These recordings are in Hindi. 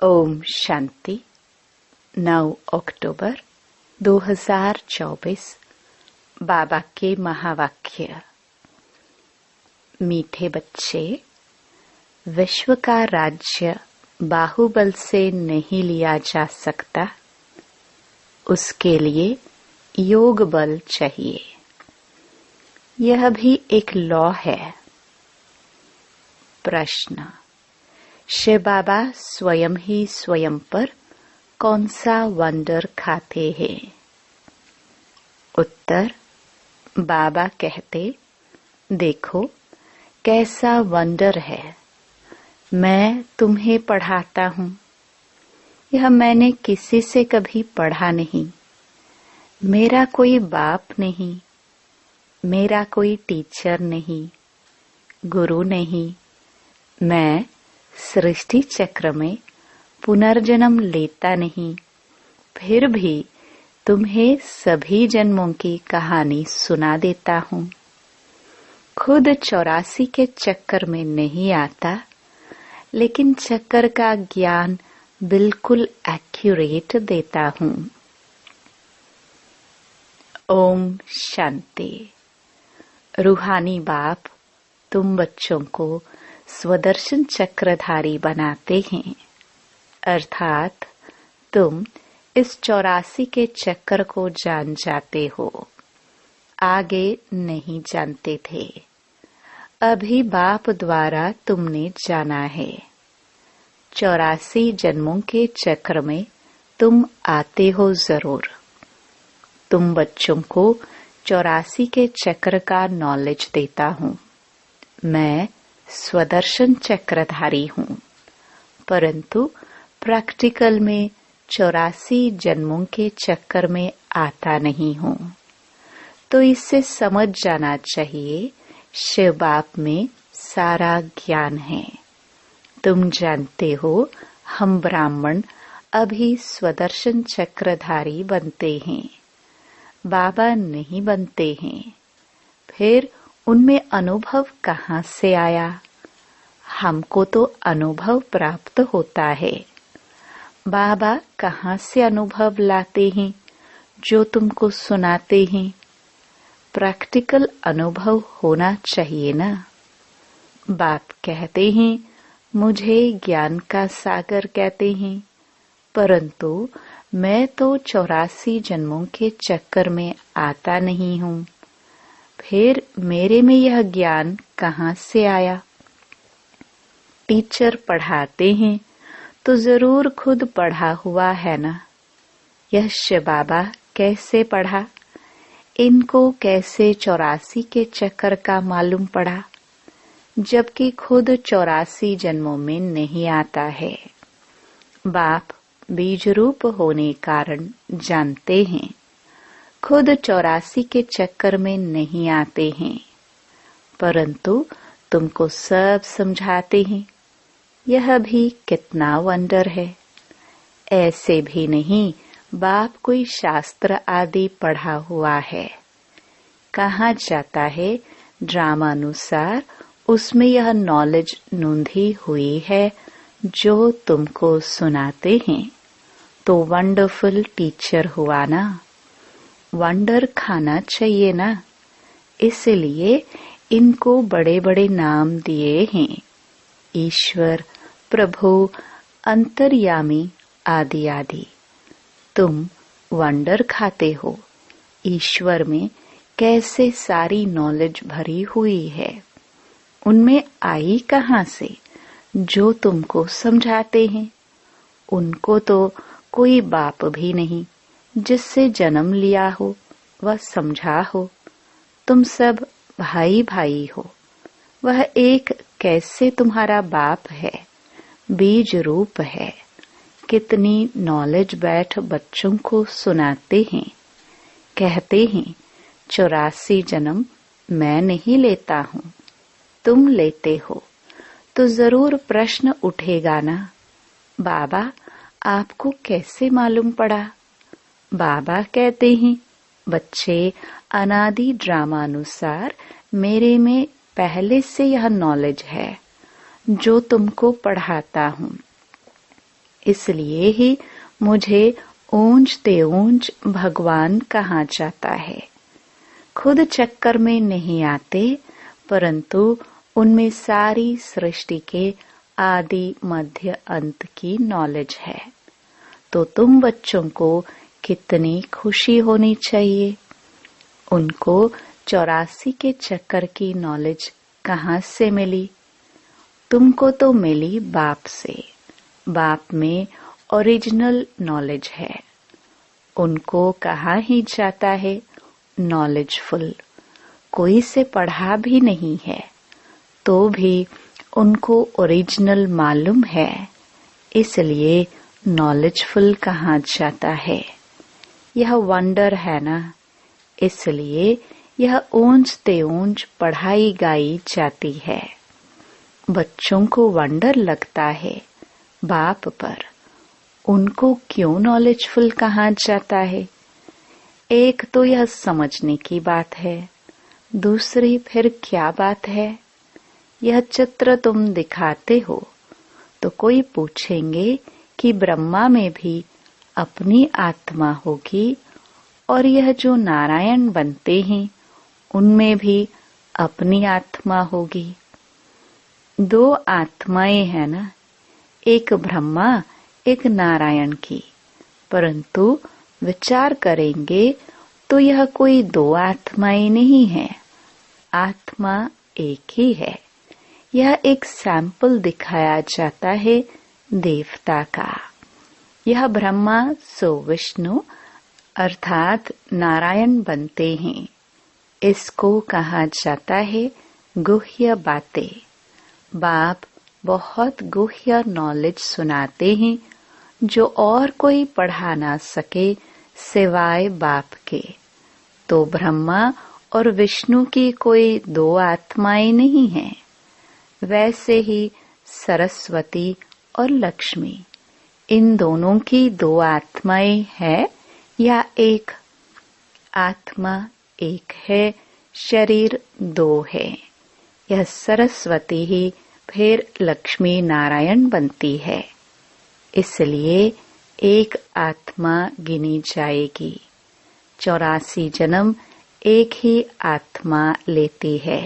ओम शांति। 9 अक्टूबर 2024। बाबा के महावाक्य। मीठे बच्चे, विश्व का राज्य बाहुबल से नहीं लिया जा सकता। उसके लिए योग बल चाहिए। यह भी एक लॉ है। प्रश्न: शिव बाबा स्वयं ही स्वयं पर कौन सा वंडर खाते हैं? उत्तर: बाबा कहते, देखो कैसा वंडर है। मैं तुम्हें पढ़ाता हूँ। यह मैंने किसी से कभी पढ़ा नहीं। मेरा कोई बाप नहीं, मेरा कोई टीचर नहीं, गुरु नहीं। मैं सृष्टि चक्र में पुनर्जन्म लेता नहीं, फिर भी तुम्हें सभी जन्मों की कहानी सुना देता हूँ। खुद 84 के चक्कर में नहीं आता, लेकिन चक्कर का ज्ञान बिल्कुल एक्यूरेट देता हूँ। ओम शांति। रूहानी बाप तुम बच्चों को स्वदर्शन चक्रधारी बनाते हैं, अर्थात तुम इस 84 के चक्कर को जान जाते हो। आगे नहीं जानते थे, अभी बाप द्वारा तुमने जाना है। 84 जन्मों के चक्र में तुम आते हो जरूर। तुम बच्चों को 84 के चक्र का नॉलेज देता हूँ। मैं स्वदर्शन चक्रधारी हूँ, परंतु प्रैक्टिकल में 84 जन्मों के चक्कर में आता नहीं हूँ। तो इससे समझ जाना चाहिए, शिव बाप में सारा ज्ञान है। तुम जानते हो, हम ब्राह्मण अभी स्वदर्शन चक्रधारी बनते हैं, बाबा नहीं बनते हैं। फिर उनमें अनुभव कहाँ से आया? हमको तो अनुभव प्राप्त होता है। बाबा कहाँ से अनुभव लाते हैं जो तुमको सुनाते हैं? प्रैक्टिकल अनुभव होना चाहिए ना। बाप कहते हैं, मुझे ज्ञान का सागर कहते हैं, परंतु मैं तो 84 जन्मों के चक्कर में आता नहीं हूँ। फिर मेरे में यह ज्ञान कहाँ से आया? टीचर पढ़ाते हैं तो जरूर खुद पढ़ा हुआ है ना। यह शिव बाबा कैसे पढ़ा? इनको कैसे 84 के चक्कर का मालूम पड़ा, जबकि खुद 84 जन्मों में नहीं आता है। बाप बीज रूप होने कारण जानते हैं, खुद 84 के चक्कर में नहीं आते हैं, परंतु तुमको सब समझाते हैं। यह भी कितना वंडर है। ऐसे भी नहीं बाप कोई शास्त्र आदि पढ़ा हुआ है। कहाँ जाता है ड्रामानुसार, उसमें यह नॉलेज नूंधी हुई है जो तुमको सुनाते हैं। तो वंडरफुल टीचर हुआ ना। वंडर खाना चाहिए ना, इसलिए इनको बड़े बड़े नाम दिए हैं, ईश्वर, प्रभु, अंतर्यामी आदि आदि। तुम वंडर खाते हो। ईश्वर में कैसे सारी नॉलेज भरी हुई है, उनमें आई कहाँ से जो तुमको समझाते हैं? उनको तो कोई बाप भी नहीं जिससे जन्म लिया हो वह समझा हो। तुम सब भाई भाई हो। वह एक कैसे तुम्हारा बाप है, बीज रूप है। कितनी नॉलेज बैठ बच्चों को सुनाते हैं। कहते हैं 84 जन्म मैं नहीं लेता हूँ, तुम लेते हो। तो जरूर प्रश्न उठेगा ना, बाबा आपको कैसे मालूम पड़ा? बाबा कहते हैं, बच्चे अनादि ड्रामानुसार मेरे में पहले से यह नॉलेज है जो तुमको पढ़ाता हूँ। इसलिए ही मुझे ऊंच ते ऊंच भगवान कहा जाता है। खुद चक्कर में नहीं आते, परंतु उनमें सारी सृष्टि के आदि मध्य अंत की नॉलेज है। तो तुम बच्चों को कितनी खुशी होनी चाहिए। उनको 84 के चक्कर की नॉलेज कहाँ से मिली? तुमको तो मिली बाप से। बाप में ओरिजिनल नॉलेज है। उनको कहा ही जाता है नॉलेजफुल। कोई से पढ़ा भी नहीं है तो भी उनको ओरिजिनल मालूम है, इसलिए नॉलेजफुल कहा जाता है। यह वंडर है ना, इसलिए यह ऊंच ते ऊंच पढ़ाई गाई जाती है। बच्चों को वंडर लगता है बाप पर, उनको क्यों नॉलेजफुल कहा जाता है? एक तो यह समझने की बात है, दूसरी फिर क्या बात है? यह चित्र तुम दिखाते हो तो कोई पूछेंगे कि ब्रह्मा में भी अपनी आत्मा होगी और यह जो नारायण बनते हैं उनमें भी अपनी आत्मा होगी। दो आत्माएं हैं ना, एक ब्रह्मा एक नारायण की, परंतु विचार करेंगे तो यह कोई दो आत्माएं नहीं है, आत्मा एक ही है। यह एक सैंपल दिखाया जाता है देवता का। यह ब्रह्मा सो विष्णु अर्थात नारायण बनते हैं। इसको कहा जाता है गुह्य बातें। बाप बहुत गुह्य नॉलेज सुनाते हैं जो और कोई पढ़ा ना सके सिवाय बाप के। तो ब्रह्मा और विष्णु की कोई दो आत्माएं नहीं हैं। वैसे ही सरस्वती और लक्ष्मी, इन दोनों की दो आत्माएं हैं या एक? आत्मा एक है, शरीर दो है। यह सरस्वती ही फिर लक्ष्मी नारायण बनती है, इसलिए एक आत्मा गिनी जाएगी। 84 जन्म एक ही आत्मा लेती है।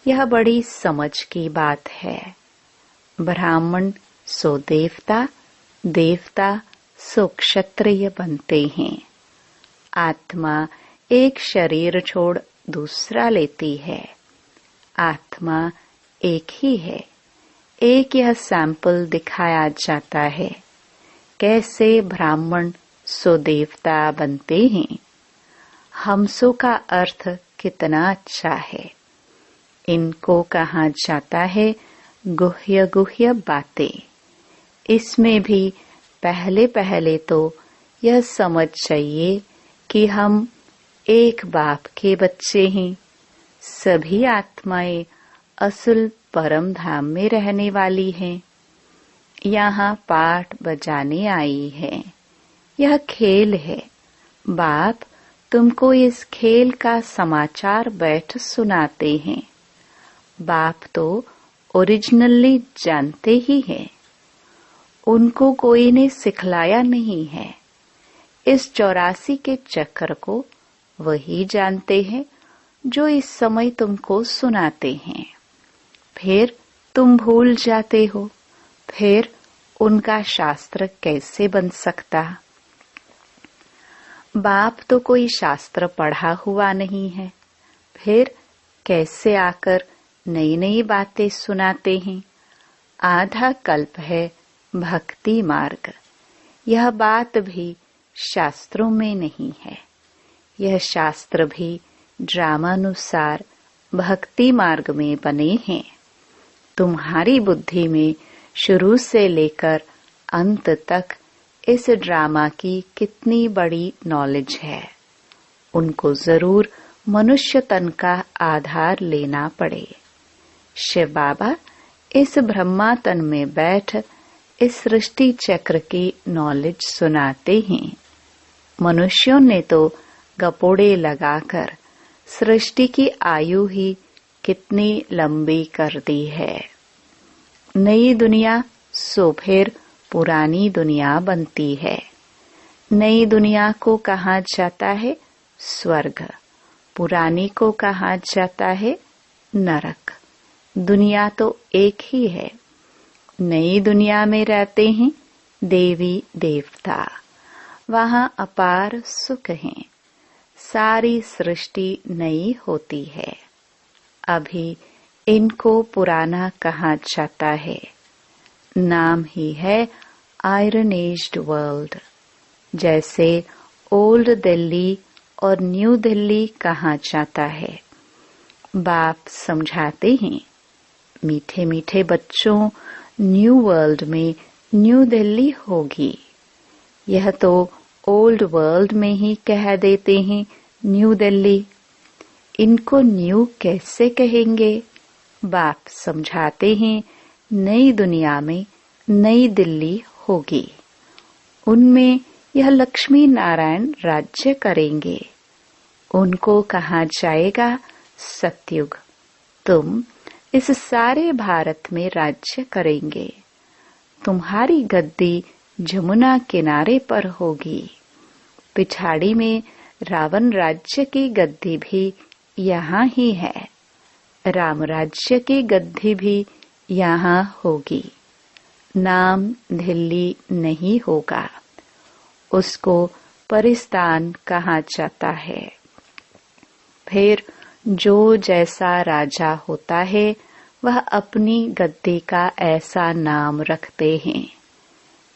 यह बड़ी समझ की बात है। ब्राह्मण सो देवता, देवता सो क्षत्रिय बनते हैं। आत्मा एक शरीर छोड़ दूसरा लेती है। आत्मा एक ही है। एक यह सैंपल दिखाया जाता है कैसे ब्राह्मण सो देवता बनते हैं। हमसो का अर्थ कितना अच्छा है। इनको कहा जाता है गुह्य गुह्य बातें। इसमें भी पहले पहले तो यह समझ चाहिए कि हम एक बाप के बच्चे हैं। सभी आत्माएं असल परम धाम में रहने वाली हैं। यहाँ पाठ बजाने आई है। यह खेल है। बाप तुमको इस खेल का समाचार बैठ सुनाते हैं। बाप तो ओरिजिनली जानते ही हैं। उनको कोई ने सिखलाया नहीं है। इस 84 के चक्र को वही जानते हैं जो इस समय तुमको सुनाते हैं। फिर तुम भूल जाते हो, फिर उनका शास्त्र कैसे बन सकता? बाप तो कोई शास्त्र पढ़ा हुआ नहीं है, फिर कैसे आकर नई नई बातें सुनाते हैं? आधा कल्प है भक्ति मार्ग। यह बात भी शास्त्रों में नहीं है। यह शास्त्र भी ड्रामानुसार भक्ति मार्ग में बने हैं। तुम्हारी बुद्धि में शुरू से लेकर अंत तक इस ड्रामा की कितनी बड़ी नॉलेज है। उनको जरूर मनुष्य तन का आधार लेना पड़े। शिव बाबा इस ब्रह्मा तन में बैठ इस सृष्टि चक्र की नॉलेज सुनाते हैं। मनुष्यों ने तो गपोड़े लगाकर सृष्टि की आयु ही कितनी लंबी कर दी है। नई दुनिया सो फिर पुरानी दुनिया बनती है। नई दुनिया को कहा जाता है स्वर्ग, पुरानी को कहा जाता है नरक। दुनिया तो एक ही है। नई दुनिया में रहते हैं देवी देवता, वहां अपार सुख है। सारी सृष्टि नई होती है। अभी इनको पुराना कहा जाता है। नाम ही है आयरन एज्ड वर्ल्ड। जैसे ओल्ड दिल्ली और न्यू दिल्ली कहा जाता है। बाप समझाते हैं, मीठे मीठे बच्चों, न्यू वर्ल्ड में न्यू दिल्ली होगी। यह तो ओल्ड वर्ल्ड में ही कह देते हैं न्यू दिल्ली। इनको न्यू कैसे कहेंगे? बाप समझाते हैं, नई दुनिया में नई दिल्ली होगी। उनमें यह लक्ष्मी नारायण राज्य करेंगे। उनको कहा जाएगा सतयुग। तुम इस सारे भारत में राज्य करेंगे। तुम्हारी गद्दी जमुना किनारे पर होगी। पिछाड़ी में रावण राज्य की गद्दी भी यहाँ ही है। राम राज्य की गद्दी भी यहाँ होगी। नाम दिल्ली नहीं होगा, उसको परिस्तान कहा जाता है। फिर जो जैसा राजा होता है वह अपनी गद्दी का ऐसा नाम रखते हैं।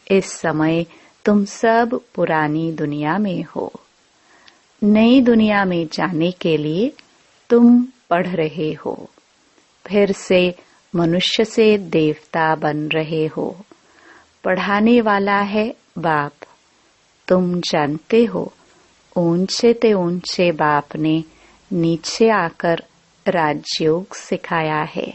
इस समय तुम सब पुरानी दुनिया में हो। नई दुनिया में जाने के लिए तुम पढ़ रहे हो। फिर से मनुष्य से देवता बन रहे हो। पढ़ाने वाला है बाप। तुम जानते हो, ऊंचे ते ऊंचे बाप ने नीचे आकर राजयोग सिखाया है।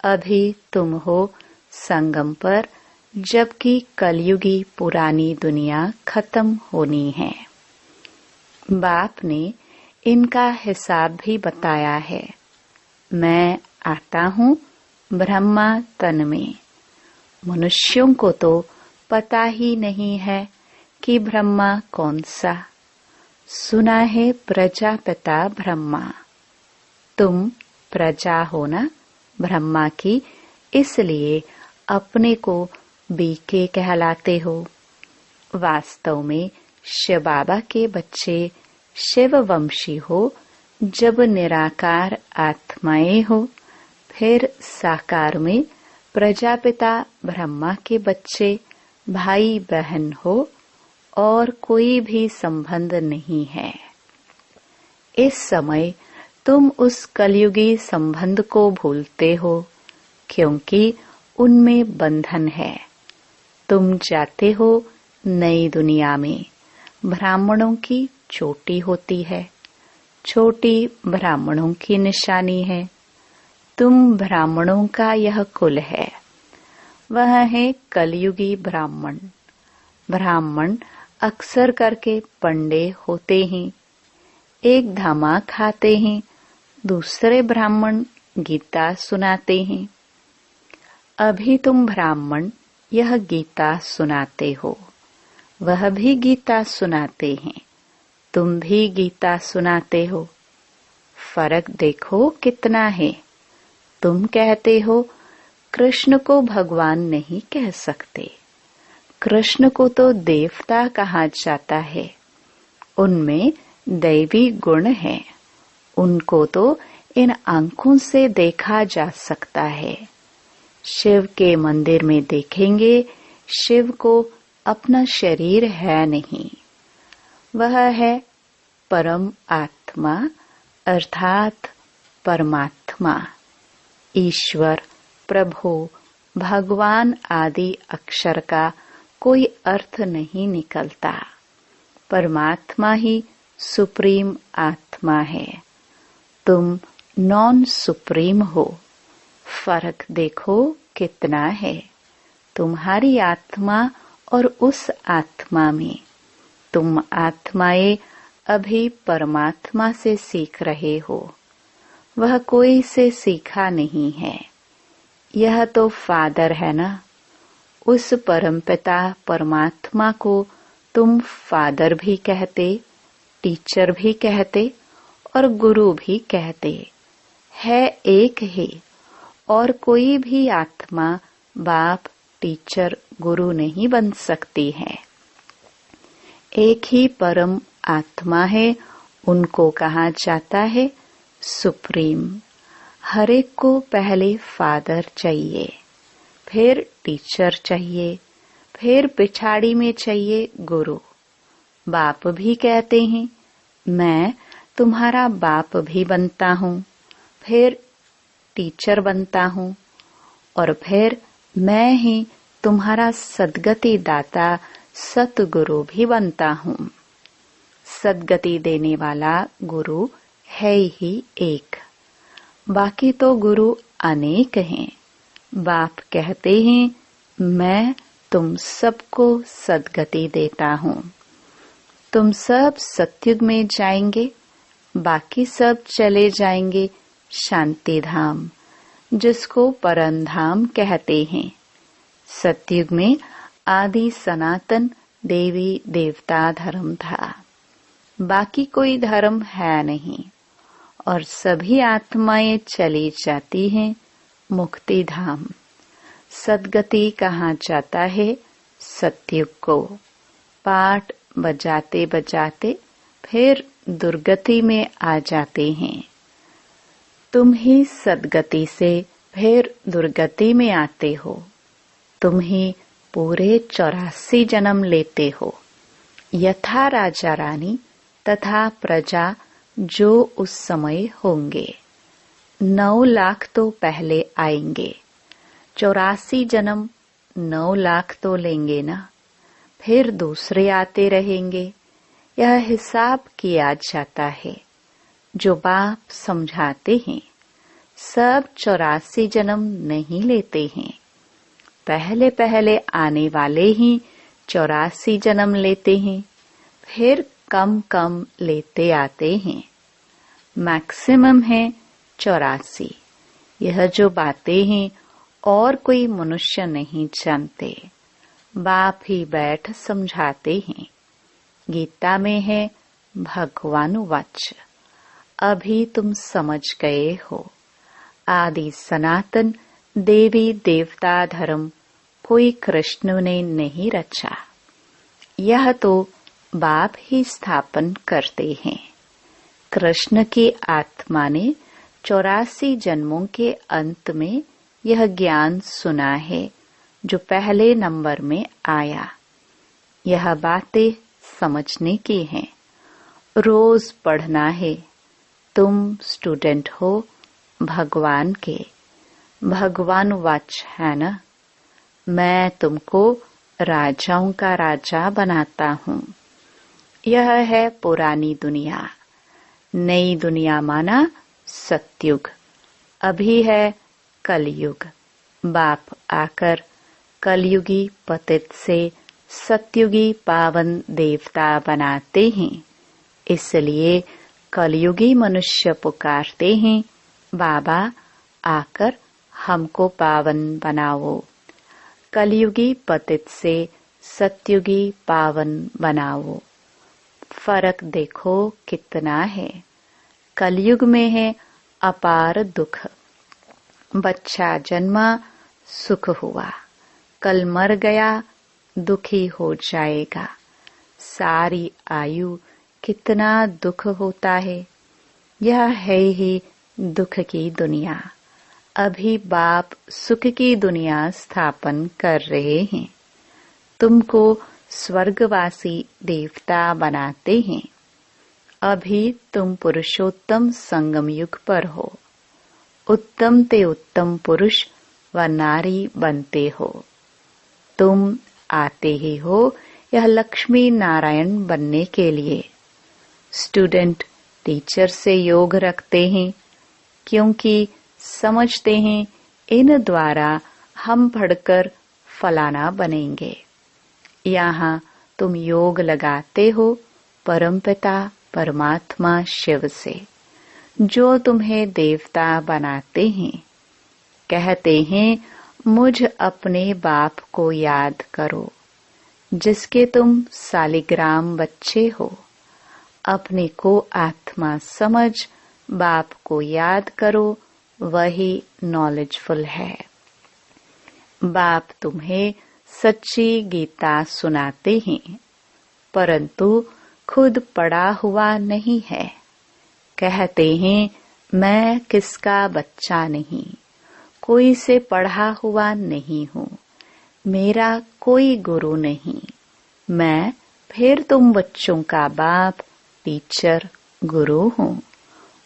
अभी तुम हो संगम पर, जबकि कलयुगी पुरानी दुनिया खत्म होनी है। बाप ने इनका हिसाब भी बताया है। मैं आता हूँ ब्रह्मा तन में। मनुष्यों को तो पता ही नहीं है कि ब्रह्मा कौन सा। सुना है प्रजापिता ब्रह्मा। तुम प्रजा हो ना ब्रह्मा की, इसलिए अपने को बीके कहलाते हो। वास्तव में शिव बाबा के बच्चे शिववंशी हो। जब निराकार आत्माएं हो, फिर साकार में प्रजापिता ब्रह्मा के बच्चे भाई बहन हो और कोई भी संबंध नहीं है। इस समय तुम उस कलयुगी संबंध को भूलते हो, क्योंकि उनमें बंधन है। तुम जाते हो नई दुनिया में। ब्राह्मणों की चोटी होती है। छोटी ब्राह्मणों की निशानी है। तुम ब्राह्मणों का यह कुल है। वह है कलयुगी ब्राह्मण। ब्राह्मण अक्सर करके पंडे होते हैं। एक धामा खाते हैं, दूसरे ब्राह्मण गीता सुनाते हैं। अभी तुम ब्राह्मण यह गीता सुनाते हो, वह भी गीता सुनाते हैं, तुम भी गीता सुनाते हो। फर्क देखो कितना है। तुम कहते हो कृष्ण को भगवान नहीं कह सकते। कृष्ण को तो देवता कहा जाता है। उनमें दैवी गुण है। उनको तो इन आंखों से देखा जा सकता है। शिव के मंदिर में देखेंगे, शिव को अपना शरीर है नहीं। वह है परम आत्मा, अर्थात परमात्मा। ईश्वर, प्रभु, भगवान आदि अक्षर का कोई अर्थ नहीं निकलता। परमात्मा ही सुप्रीम आत्मा है। तुम नॉन सुप्रीम हो। फर्क देखो कितना है तुम्हारी आत्मा और उस आत्मा में। तुम आत्माएं अभी परमात्मा से सीख रहे हो। वह कोई से सीखा नहीं है। यह तो फादर है ना। उस परमपिता परमात्मा को तुम फादर भी कहते, टीचर भी कहते और गुरु भी कहते। है एक ही, और कोई भी आत्मा बाप, टीचर, गुरु नहीं बन सकती है। एक ही परम आत्मा है, उनको कहा जाता है सुप्रीम। हर एक को पहले फादर चाहिए, फिर टीचर चाहिए, फिर पिछाड़ी में चाहिए गुरु। बाप भी कहते हैं मैं तुम्हारा बाप भी बनता हूँ, फिर टीचर बनता हूँ, और फिर मैं ही तुम्हारा सद्गति दाता सतगुरु भी बनता हूँ। सद्गति देने वाला गुरु है ही एक, बाकी तो गुरु अनेक हैं। बाप कहते हैं मैं तुम सबको सद्गति देता हूँ। तुम सब सतयुग में जाएंगे, बाकी सब चले जाएंगे शांति धाम, जिसको परम धाम कहते हैं। सतयुग में आदि सनातन देवी देवता धर्म था, बाकी कोई धर्म है नहीं, और सभी आत्माएं चली जाती हैं मुक्ति धाम। सद्गति कहा जाता है सतयुग को। पाठ बजाते बजाते फिर दुर्गति में आ जाते हैं। तुम ही सद्गति से फिर दुर्गति में आते हो। तुम ही पूरे 84 जन्म लेते हो। यथा राजा रानी तथा प्रजा जो उस समय होंगे। 9 लाख तो पहले आएंगे। 84 जन्म 9 लाख तो लेंगे ना, फिर दूसरे आते रहेंगे। यह हिसाब किया जाता है। जो बाप समझाते हैं सब 84 जन्म नहीं लेते हैं। पहले पहले आने वाले ही 84 जन्म लेते हैं, फिर कम कम लेते आते हैं। मैक्सिमम है 84। यह जो बातें हैं और कोई मनुष्य नहीं जानते, बाप ही बैठ समझाते हैं। गीता में है भगवान वाच। अभी तुम समझ गए हो। आदि सनातन देवी देवता धर्म कोई कृष्ण ने नहीं रचा, यह तो बाप ही स्थापन करते हैं। कृष्ण की आत्मा ने 84 जन्मों के अंत में यह ज्ञान सुना है जो पहले नंबर में आया। यह बातें समझने की हैं, रोज पढ़ना है। तुम स्टूडेंट हो भगवान के। भगवान वाच है ना, मैं तुमको राजाओं का राजा बनाता हूँ। यह है पुरानी दुनिया। नई दुनिया माना सतयुग। अभी है कलयुग। बाप आकर कलयुगी पतित से सतयुगी पावन देवता बनाते हैं। इसलिए कलयुगी मनुष्य पुकारते हैं, बाबा आकर हमको पावन बनाओ। कलयुगी पतित से सतयुगी पावन बनाओ। फर्क देखो कितना है। कलयुग में है अपार दुख। बच्चा जन्मा सुख हुआ, कल मर गया दुखी हो जाएगा। सारी आयु कितना दुख होता है। यह है ही दुख की दुनिया। अभी बाप सुख की दुनिया स्थापन कर रहे हैं। तुमको स्वर्गवासी देवता बनाते हैं। अभी तुम पुरुषोत्तम संगम युग पर हो। उत्तम ते उत्तम पुरुष व नारी बनते हो। तुम आते ही हो यह लक्ष्मी नारायण बनने के लिए। स्टूडेंट टीचर से योग रखते हैं, क्योंकि समझते हैं इन द्वारा हम पढ़कर फलाना बनेंगे। यहाँ तुम योग लगाते हो परमपिता परमात्मा शिव से, जो तुम्हें देवता बनाते हैं। कहते हैं मुझ अपने बाप को याद करो, जिसके तुम सालिग्राम बच्चे हो। अपने को आत्मा समझ बाप को याद करो, वही नॉलेजफुल है। बाप तुम्हें सच्ची गीता सुनाते हैं, परंतु खुद पढ़ा हुआ नहीं है। कहते हैं मैं किसका बच्चा नहीं, कोई से पढ़ा हुआ नहीं हूँ, मेरा कोई गुरु नहीं। मैं फिर तुम बच्चों का बाप, टीचर, गुरु हूँ।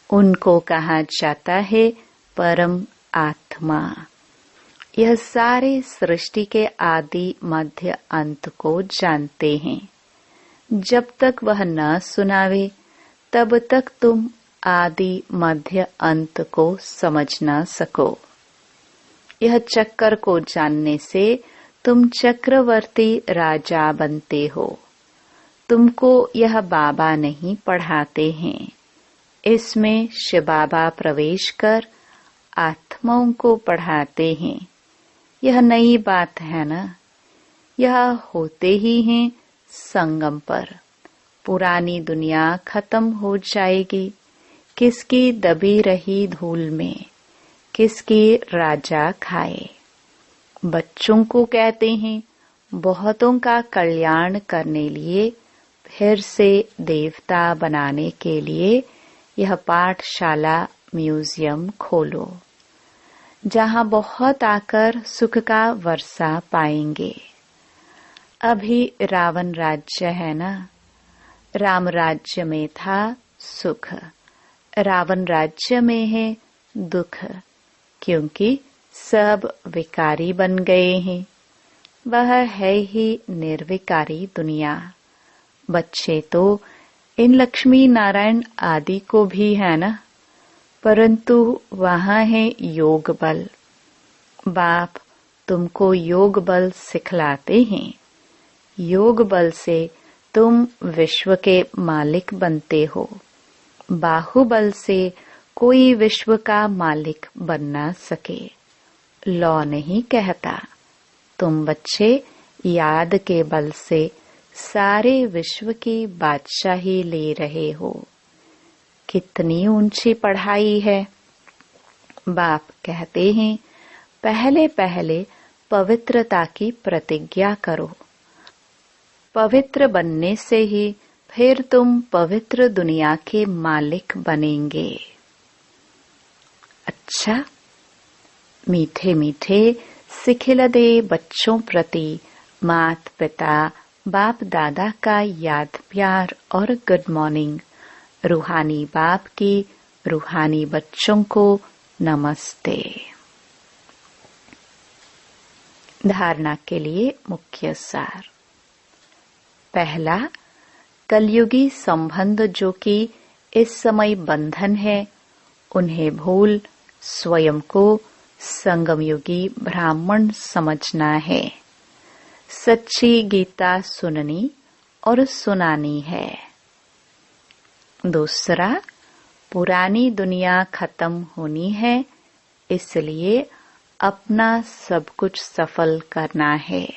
उनको कहा जाता है परम आत्मा। यह सारे सृष्टि के आदि मध्य अंत को जानते हैं। जब तक वह न सुनावे तब तक तुम आदि मध्य अंत को समझ न सको। यह चक्कर को जानने से तुम चक्रवर्ती राजा बनते हो। तुमको यह बाबा नहीं पढ़ाते हैं। इसमें शिव बाबा प्रवेश कर आत्माओं को पढ़ाते हैं। यह नई बात है ना। यह होते ही हैं संगम पर। पुरानी दुनिया खत्म हो जाएगी। किसकी दबी रही धूल में किसकी राजा खाए। बच्चों को कहते हैं बहुतों का कल्याण करने लिए, फिर से देवता बनाने के लिए यह पाठशाला म्यूजियम खोलो, जहाँ बहुत आकर सुख का वर्षा पाएंगे। अभी रावण राज्य है ना। राम राज्य में था सुख, रावण राज्य में है दुख, क्योंकि सब विकारी बन गए हैं। वह है ही निर्विकारी दुनिया। बच्चे तो इन लक्ष्मी नारायण आदि को भी है ना, परंतु वहाँ है योग बल। बाप तुमको योग बल सिखलाते हैं। योग बल से तुम विश्व के मालिक बनते हो। बाहुबल से कोई विश्व का मालिक बन ना सके। लॉ नहीं कहता। तुम बच्चे याद के बल से सारे विश्व की बादशाही ले रहे हो। कितनी ऊंची पढ़ाई है। बाप कहते हैं पहले पहले पवित्रता की प्रतिज्ञा करो। पवित्र बनने से ही फिर तुम पवित्र दुनिया के मालिक बनेंगे। अच्छा, मीठे मीठे सिखिलदे बच्चों प्रति मात पिता बाप दादा का याद प्यार और गुड मॉर्निंग। रूहानी बाप की रूहानी बच्चों को नमस्ते। धारणा के लिए मुख्य सार। पहला, कलयुगी संबंध जो कि इस समय बंधन है, उन्हें भूल स्वयं को संगमयुगी ब्राह्मण समझना है। सच्ची गीता सुननी और सुनानी है। दूसरा, पुरानी दुनिया खत्म होनी है, इसलिए अपना सब कुछ सफल करना है।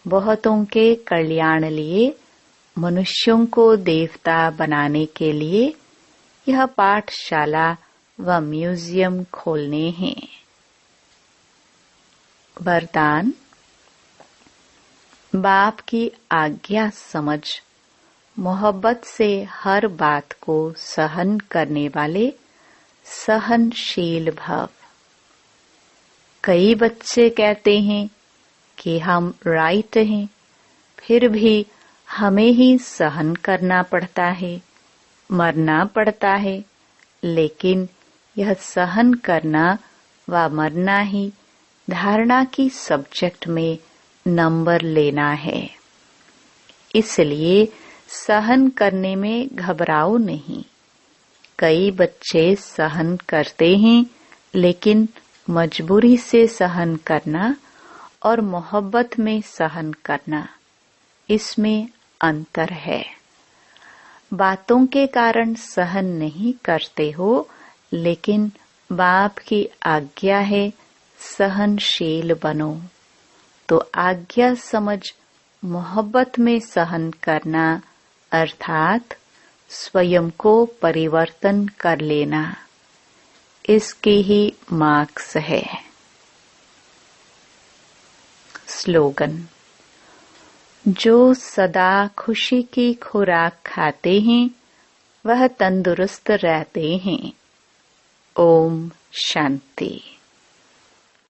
बहुतों के कल्याण लिए, मनुष्यों को देवता बनाने के लिए यह पाठशाला व म्यूजियम खोलने हैं। वरदान। बाप की आज्ञा समझ मोहब्बत से हर बात को सहन करने वाले सहनशील भव। कई बच्चे कहते हैं कि हम राइट हैं, फिर भी हमें ही सहन करना पड़ता है, मरना पड़ता है। लेकिन यह सहन करना व मरना ही धारणा की सब्जेक्ट में नंबर लेना है। इसलिए सहन करने में घबराओ नहीं। कई बच्चे सहन करते हैं, लेकिन मजबूरी से सहन करना और मोहब्बत में सहन करना, इसमें अंतर है। बातों के कारण सहन नहीं करते हो, लेकिन बाप की आज्ञा है सहनशील बनो। तो आज्ञा समझ मोहब्बत में सहन करना अर्थात स्वयं को परिवर्तन कर लेना, इसके ही मार्क्स है। स्लोगन। जो सदा खुशी की खुराक खाते हैं वह तंदुरुस्त रहते हैं। ओम शांति।